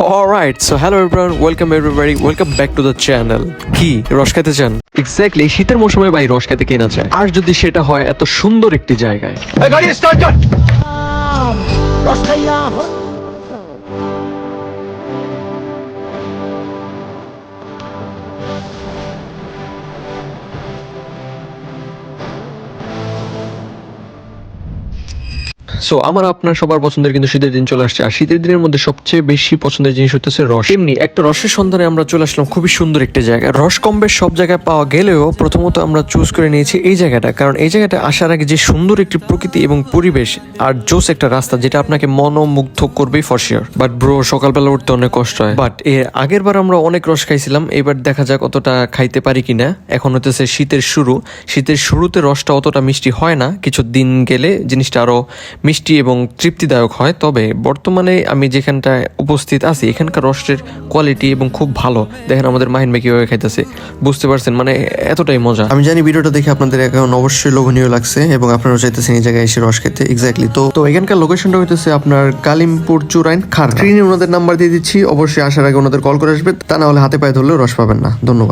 Alright, so hello everyone, welcome everybody, welcome back to the channel. কি রস খেতে চান? এক্স্যাক্টলি শীতের মৌসুমে ভাই রস খেতে কেনা যায়, আর যদি সেটা হয় এত সুন্দর একটি জায়গায়। গাড়ি স্টার্ট কর। সো আমার আপনার সবার পছন্দের কিন্তু শীতের দিন চলে আসছে, আর শীতের দিনের মধ্যে সবচেয়ে বেশি পছন্দের জিনিস হচ্ছে রস। এমনি একটা রসের সন্ধানে আমরা চলে আসলাম খুবই সুন্দর একটি জায়গায়। রস কম বেশ সব জায়গায় পাওয়া গেলেও প্রথমত আমরা চুজ করে নিয়েছি এই জায়গাটা, কারণ এই জায়গাটা আসার আগে যে সুন্দর একটি প্রকৃতি এবং পরিবেশ আর জোস একটা রাস্তা, যেটা আপনাকে মনোমুগ্ধ করবেই ফর শিওর। বাট ব্রো, সকালবেলা উঠতে অনেক কষ্ট হয়। বাট এর আগের বার আমরা অনেক রস খাইছিলাম, এবার দেখা যাক অতটা খাইতে পারি কিনা। এখন হতেছে শীতের শুরু, শীতের শুরুতে রসটা অতটা মিষ্টি হয় না, কিছু দিন গেলে জিনিসটা আরো মিষ্টি এবং তৃপ্তিদায়ক হয়। তবে বর্তমানে আমি যেখানটায় উপস্থিত আছি এখানকার রসের কোয়ালিটি এবং খুব ভালো। দেখেন আমাদের মাহিন ভাই কিভাবে খাইতেছে, বুঝতে পারছেন, মানে এতটাই মজা। আমি জানি ভিডিওটা দেখে আপনাদের এখন অবশ্যই লোভনীয় লাগছে এবং আপনারা চাইতেছেন এই জায়গায় এসে রস খেতে। এক্স্যাক্টলি তো এখানকার লোকেশনটা হইতেছে আপনার কালিমপুর চুরাইন খার। স্ক্রিনে ওনাদের নাম্বার দিয়ে দিচ্ছি, অবশ্যই আসার আগে ওনাদের কল করে আসবে, তা না হলে হাতে পায়ে ধরলেও রস পাবেন না। ধন্যবাদ।